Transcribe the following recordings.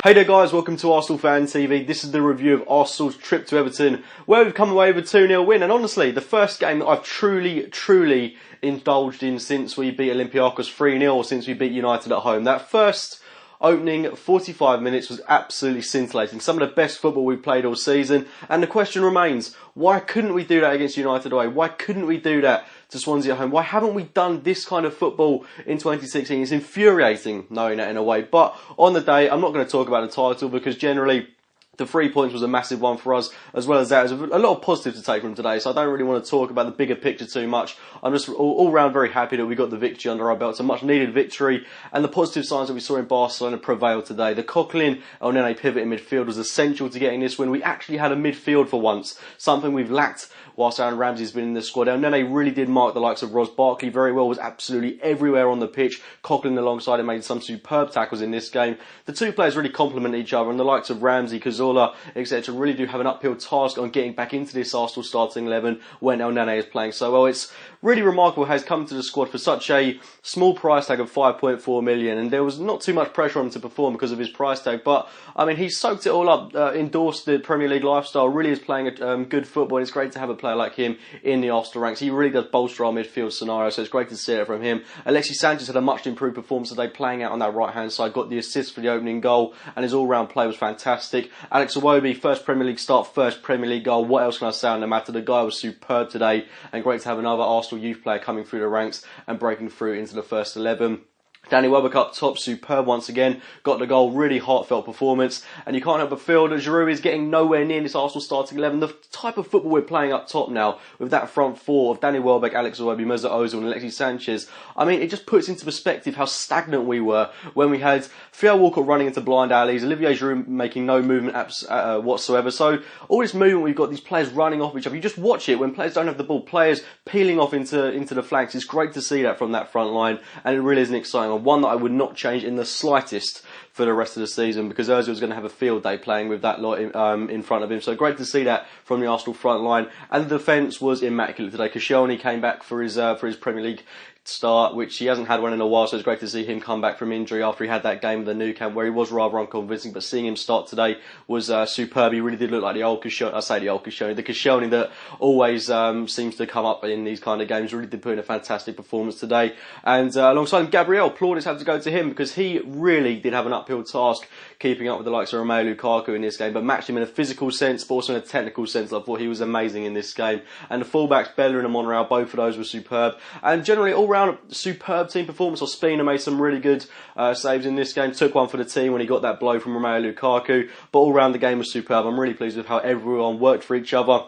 Hey there guys, welcome to Arsenal Fan TV. This is the review of Arsenal's trip to Everton, where we've come away with a 2-0 win. And honestly, the first game that I've truly indulged in since we beat Olympiacos 3-0, or since we beat United at home. That first opening 45 minutes was absolutely scintillating. Some of the best football we've played all season. And the question remains, why couldn't we do that against United away? Why couldn't we do that to Swansea at home? Why haven't we done this kind of football in 2016? It's infuriating knowing that in a way. But on the day, I'm not going to talk about the title because generally the 3 points was a massive one for us. As well as that, there's a lot of positives to take from today, so I don't really want to talk about the bigger picture too much. I'm just all round very happy that we got the victory under our belts, a much needed victory, and the positive signs that we saw in Barcelona prevailed today. The Coquelin Elneny pivot in midfield was essential to getting this win. We actually had a midfield for once, something we've lacked whilst Aaron Ramsey's been in the squad. Elneny really did mark the likes of Ross Barkley very well, was absolutely everywhere on the pitch. Coquelin alongside him made some superb tackles in this game. The two players really complement each other, and the likes of Ramsey, Cazorla, etc. really do have an uphill task on getting back into this Arsenal starting 11 when Elneny is playing so well. It's really remarkable how he's come to the squad for such a small price tag of 5.4 million, and there was not too much pressure on him to perform because of his price tag, but I mean, he's soaked it all up, endorsed the Premier League lifestyle, really is playing good football, and it's great to have a player like him in the Arsenal ranks. He really does bolster our midfield scenario, so it's great to see it from him. Alexis Sanchez had a much improved performance today, playing out on that right hand side, got the assist for the opening goal, and his all-round play was fantastic. Alex Iwobi, first Premier League start, first Premier League goal. What else can I say on the matter? The guy was superb today, and great to have another Arsenal youth player coming through the ranks and breaking through into the first 11. Danny Welbeck up top, superb once again, got the goal, really heartfelt performance, and you can't help but feel that Giroud is getting nowhere near this Arsenal starting 11. The type of football we're playing up top now, with that front four of Danny Welbeck, Alex Iwobi, Mesut Ozil and Alexis Sanchez, I mean, it just puts into perspective how stagnant we were when we had Theo Walcott running into blind alleys, Olivier Giroud making no movement whatsoever. So all this movement, we've got these players running off each other. You just watch it when players don't have the ball, players peeling off into the flanks. It's great to see that from that front line, and it really is an exciting one. One that I would not change in the slightest for the rest of the season, because Ozil's going to have a field day playing with that lot in front of him. So great to see that from the Arsenal front line. And the defence was immaculate today. Koscielny came back for his Premier League start, which he hasn't had one in a while, so it's great to see him come back from injury after he had that game with the Nou Camp where he was rather unconvincing, but seeing him start today was superb. He really did look like the old Koscielny, the Koscielny that always seems to come up in these kind of games. Really did put in a fantastic performance today, and alongside him, Gabriel, plaudits had to go to him because he really did have an uphill task keeping up with the likes of Romelu Lukaku in this game, but matched him in a physical sense, but also in a technical sense. I thought he was amazing in this game, and the fullbacks, Bellerin and Monreal, both of those were superb, and generally all round superb team performance. Ospina made some really good saves in this game, took one for the team when he got that blow from Romelu Lukaku, but all round the game was superb. I'm really pleased with how everyone worked for each other.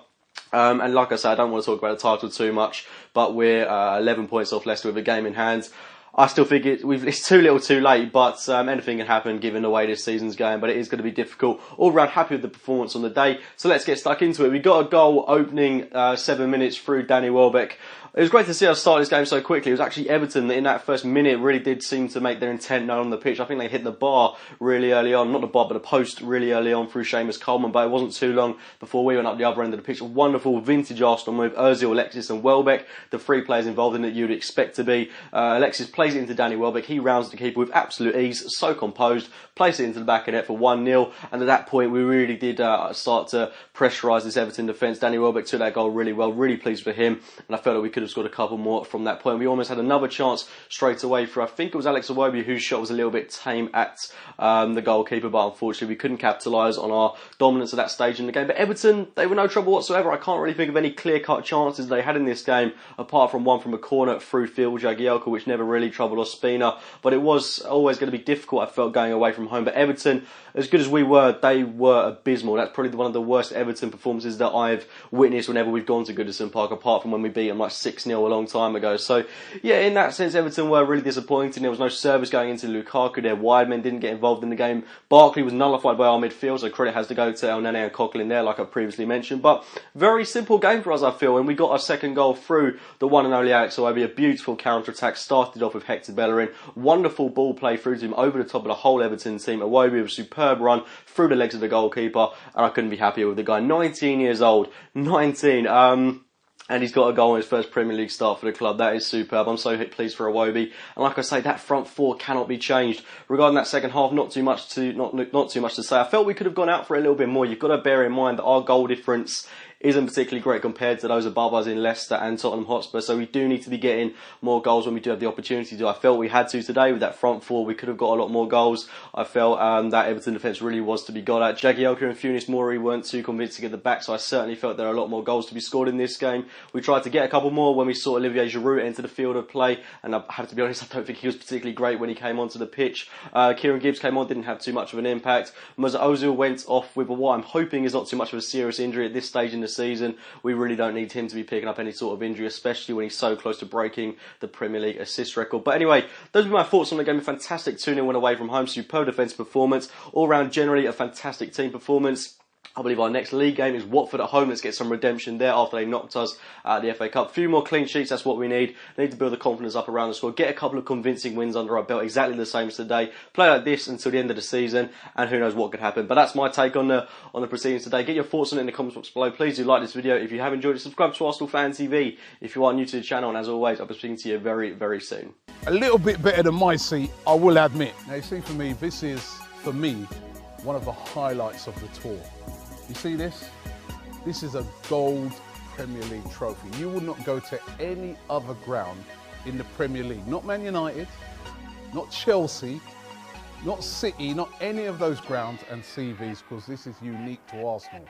And like I said, I don't want to talk about the title too much, but we're 11 points off Leicester with a game in hand. I still think it's too little too late, but anything can happen given the way this season's going, but it is going to be difficult. All round happy with the performance on the day, so let's get stuck into it. We got a goal opening 7 minutes through Danny Welbeck. It was great to see us start this game so quickly. It was actually Everton that in that first minute really did seem to make their intent known on the pitch. I think they hit the bar really early on, not the bar but the post really early on through Seamus Coleman, but it wasn't too long before we went up the other end of the pitch. A wonderful vintage Arsenal move, Ozil, Alexis and Welbeck, the three players involved in it you'd expect to be. Alexis plays it into Danny Welbeck, he rounds the keeper with absolute ease, so composed, places it into the back of the net for 1-0, and at that point we really did start to pressurise this Everton defence. Danny Welbeck took that goal really well, really pleased for him, and I felt that we could have scored a couple more from that point. We almost had another chance straight away for, I think it was Alex Iwobi, whose shot was a little bit tame at the goalkeeper, but unfortunately we couldn't capitalise on our dominance at that stage in the game. But Everton, they were no trouble whatsoever. I can't really think of any clear-cut chances they had in this game, apart from one from a corner through field, Jagielka, which never really troubled Ospina, but it was always going to be difficult, I felt, going away from home. But Everton, as good as we were, they were abysmal. That's probably one of the worst Everton performances that I've witnessed whenever we've gone to Goodison Park, apart from when we beat them like 6-0 a long time ago. So yeah, in that sense Everton were really disappointing. There was no service going into Lukaku. Their wide men didn't get involved in the game. Barkley was nullified by our midfield, so credit has to go to Elneny and Coquelin there, like I previously mentioned. But very simple game for us, I feel, and we got our second goal through the one and only Alex Iwobi. A beautiful counter-attack, started off with Hector Bellerin, wonderful ball play through to him over the top of the whole Everton team. Iwobi with a superb run through the legs of the goalkeeper, and I couldn't be happier with the guy. 19 years old, 19. And he's got a goal in his first Premier League start for the club. That is superb. I'm so pleased for Iwobi. And like I say, that front four cannot be changed. Regarding that second half, not too much to say. I felt we could have gone out for a little bit more. You've got to bear in mind that our goal difference isn't particularly great compared to those above us in Leicester and Tottenham Hotspur. So we do need to be getting more goals when we do have the opportunity to. I felt we had to today with that front four. We could have got a lot more goals. I felt that Everton defence really was to be got at. Jagielka and Funis Mori weren't too convincing at the back, so I certainly felt there are a lot more goals to be scored in this game. We tried to get a couple more when we saw Olivier Giroud enter the field of play, and I have to be honest, I don't think he was particularly great when he came onto the pitch. Kieran Gibbs came on, didn't have too much of an impact. Mesut Ozil went off with what I'm hoping is not too much of a serious injury at this stage in the season. We really don't need him to be picking up any sort of injury, especially when he's so close to breaking the Premier League assist record. But anyway, those were my thoughts on the game. A fantastic 2-0 win away from home, superb defensive performance, all round generally a fantastic team performance. I believe our next league game is Watford at home. Let's get some redemption there after they knocked us out of the FA Cup. A few more clean sheets, that's what we need. Need to build the confidence up around the squad. Get a couple of convincing wins under our belt, exactly the same as today. Play like this until the end of the season, and who knows what could happen. But that's my take on the proceedings today. Get your thoughts on it in the comments box below. Please do like this video. If you have enjoyed it, subscribe to Arsenal Fan TV if you are new to the channel. And as always, I'll be speaking to you very, very soon. A little bit better than my seat, I will admit. Now, you see, for me, this is, for me, one of the highlights of the tour. You see this? This is a gold Premier League trophy. You will not go to any other ground in the Premier League. Not Man United, not Chelsea, not City, not any of those grounds and see these, because this is unique to Arsenal.